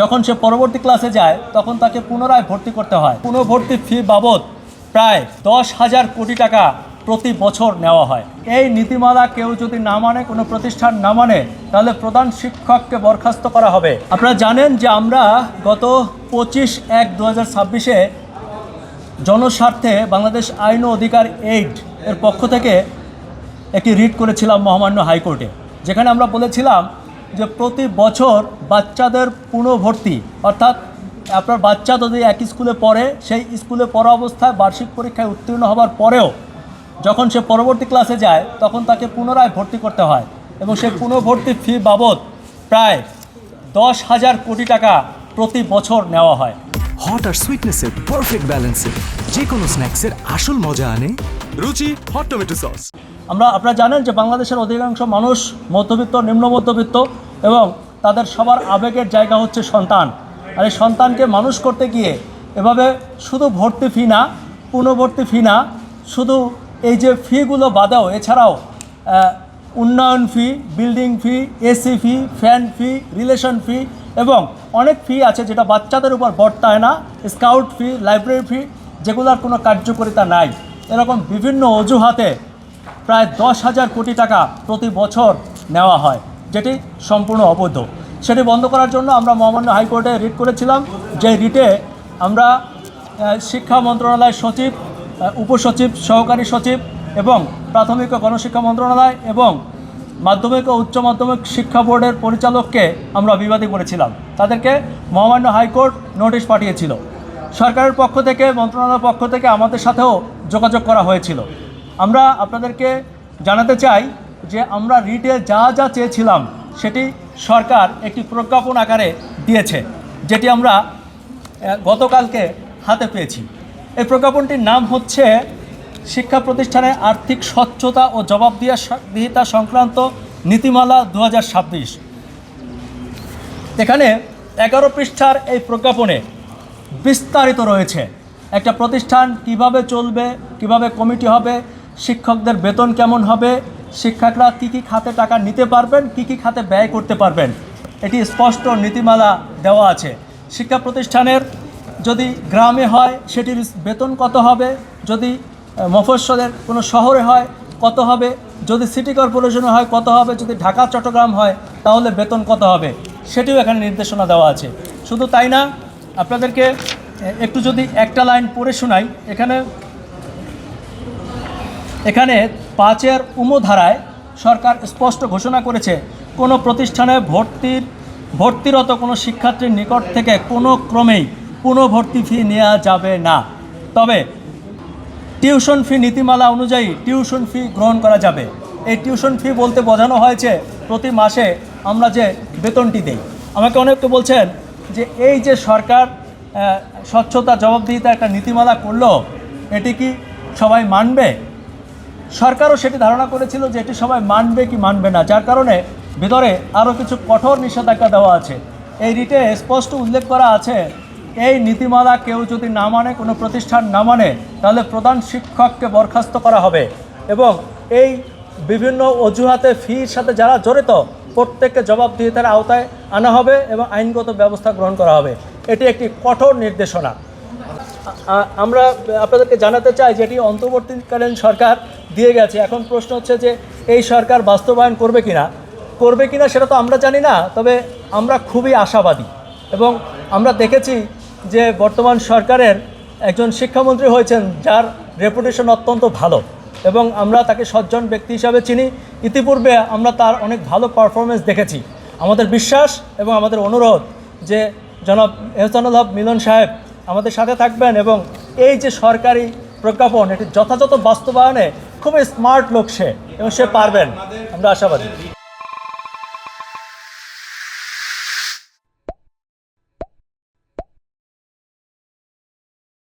যখন সে পরবর্তী ক্লাসে যায় তখন তাকে পুনরায় ভর্তি করতে হয়। পুনর্ভর্তি ফি বাবদ প্রায় 10,000 কোটি টাকা প্রতি বছর নেওয়া হয়। এই নীতিমালা কেউ যদি না মানে, কোনো প্রতিষ্ঠান না মানে, তাহলে প্রধান শিক্ষককে বরখাস্ত করা হবে। আপনারা জানেন যে আমরা গত 25/1/2026 জনস্বার্থে বাংলাদেশ আইন ও অধিকার এইড এর পক্ষ থেকে একটি রিট করেছিলাম মহামান্য হাইকোর্টে, যেখানে আমরা বলেছিলাম যে প্রতি বছর বাচ্চাদের পুনর্ভর্তি, অর্থাৎ আপনার বাচ্চা যদি এক স্কুলে পড়ে, সেই স্কুলে পড়া অবস্থায় বার্ষিক পরীক্ষায় উত্তীর্ণ হবার পরেও যখন সে পরবর্তী ক্লাসে যায় তখন তাকে পুনরায় ভর্তি করতে হয়, এবং সেই পুনর্ভর্তি ফি বাবদ প্রায় 10,000 কোটি টাকা প্রতি বছর নেওয়া হয়। হট আর সুইটনেসের পারফেক্ট ব্যালেন্সে যে কোনো স্ন্যাক্সের আসল মজা আনে রুচি হট টমেটো সস। আপনারা জানেন যে বাংলাদেশের অধিকাংশ মানুষ মধ্যবিত্ত, নিম্ন মধ্যবিত্ত, এবং তাদের সবার আবেগের জায়গা হচ্ছে সন্তান। আর এই সন্তানকে মানুষ করতে গিয়ে এভাবে শুধু ভর্তি ফি না, পুনর্ভর্তি ফি না, শুধু এই যে ফিগুলো বাদেও এছাড়াও উন্নয়ন ফি, বিল্ডিং ফি, এসি ফি, ফ্যান ফি, রিলেশন ফি এবং অনেক ফি আছে যেটা বাচ্চাদের উপর বর্তায় না, স্কাউট ফি, লাইব্রেরি ফি, যেগুলোর কোনো কার্যকারিতা নাই। এরকম বিভিন্ন অজুহাতে প্রায় 10,000 কোটি টাকা প্রতি বছর নেওয়া হয়, যেটি সম্পূর্ণ অবৈধ। সেটি বন্ধ করার জন্য আমরা মহামান্য হাইকোর্টে রিট করেছিলাম। যে রিটে আমরা শিক্ষা মন্ত্রণালয়ের সচিব, উপসচিব, সহকারী সচিব এবং প্রাথমিক ও গণশিক্ষা মন্ত্রণালয় এবং মাধ্যমিক ও উচ্চ মাধ্যমিক শিক্ষা বোর্ডের পরিচালককে আমরা বিবাদী করেছিলাম। তাদেরকে মহামান্য হাইকোর্ট নোটিশ পাঠিয়েছিল। সরকারের পক্ষ থেকে, মন্ত্রণালয়ের পক্ষ থেকে আমাদের সাথেও যোগাযোগ করা হয়েছিল। আমরা আপনাদেরকে জানাতে চাই যে আমরা রিটে যা যা চেয়েছিলাম সেটি সরকার একটি প্রজ্ঞাপন আকারে দিয়েছে, যেটি আমরা গতকালকে হাতে পেয়েছি। এই প্রজ্ঞাপনটির নাম হচ্ছে শিক্ষা প্রতিষ্ঠানে আর্থিক স্বচ্ছতা ও জবাবদিহিতা সংক্রান্ত নীতিমালা 2026। এখানে 11 পৃষ্ঠার এই প্রজ্ঞাপনে বিস্তারিত রয়েছে একটা প্রতিষ্ঠান কিভাবে চলবে, কিভাবে কমিটি হবে, শিক্ষকদের বেতন কেমন হবে, শিক্ষকরা কী কী খাতে টাকা নিতে পারবেন, কী কী খাতে ব্যয় করতে পারবেন, এটি স্পষ্ট নীতিমালা দেওয়া আছে। শিক্ষা প্রতিষ্ঠানের যদি গ্রামে হয় সেটির বেতন কত হবে, যদি মফস্বলের কোনো শহরে হয় কত হবে, যদি সিটি কর্পোরেশনে হয় কত হবে, যদি ঢাকা চট্টগ্রাম হয় তাহলে বেতন কত হবে, সেটিও এখানে নির্দেশনা দেওয়া আছে। শুধু তাই না, আপনাদেরকে একটু যদি একটা লাইন পড়ে শোনাই। এখানে 5-এর ধারায় সরকার স্পষ্ট ঘোষণা করেছে কোনো প্রতিষ্ঠানে ভর্তিরত কোনো শিক্ষার্থীর নিকট থেকে কোনো ক্রমেই পুনর্ভর্তি ফি নেওয়া যাবে না। তবে টিউশন ফি নীতিমালা অনুযায়ী টিউশন ফি গ্রহণ করা যাবে। এই টিউশন ফি বলতে বোঝানো হয়েছে প্রতি মাসে আমরা যে বেতনটি দেই। আমাকে অনেকে বলছেন যে এই যে সরকার স্বচ্ছতা জবাবদিহিতা একটা নীতিমালা করলো, এটি কি সবাই মানবে? সরকারও সেটি ধারণা করেছিল যে এটি সবাই মানবে কি মানবে না, যার কারণে ভিতরে আরও কিছু কঠোর নিষেধাজ্ঞা দেওয়া আছে। এই রিটে স্পষ্ট উল্লেখ করা আছে এই নীতিমালা কেউ যদি না মানে, কোনো প্রতিষ্ঠান না মানে, তাহলে প্রধান শিক্ষককে বরখাস্ত করা হবে এবং এই বিভিন্ন অজুহাতে ফির সাথে যারা জড়িত প্রত্যেককে জবাবদিহিতার আওতায় আনা হবে এবং আইনগত ব্যবস্থা গ্রহণ করা হবে। এটি একটি কঠোর নির্দেশনা। আমরা আপনাদেরকে জানাতে চাই যে এটি অন্তর্বর্তীকালীন সরকার দিয়ে গেছে। এখন প্রশ্ন হচ্ছে যে এই সরকার বাস্তবায়ন করবে কিনা সেটা তো আমরা জানি না, তবে আমরা খুবই আশাবাদী। এবং আমরা দেখেছি যে বর্তমান সরকারের একজন শিক্ষামন্ত্রী হয়েছেন যার রেপুটেশন অত্যন্ত ভালো এবং আমরা তাকে সজ্জন ব্যক্তি হিসাবে চিনি। ইতিপূর্বে আমরা তার অনেক ভালো পারফরমেন্স দেখেছি। আমাদের বিশ্বাস এবং আমাদের অনুরোধ যে জনাব এহসানুল হক মিলন সাহেব আমাদের সাথে থাকবেন এবং এই যে সরকারি প্রজ্ঞাপন এটি যথাযথ বাস্তবায়নে খুবই স্মার্ট লোক সে, এবং সে পারবেন, আমরা আশাবাদী।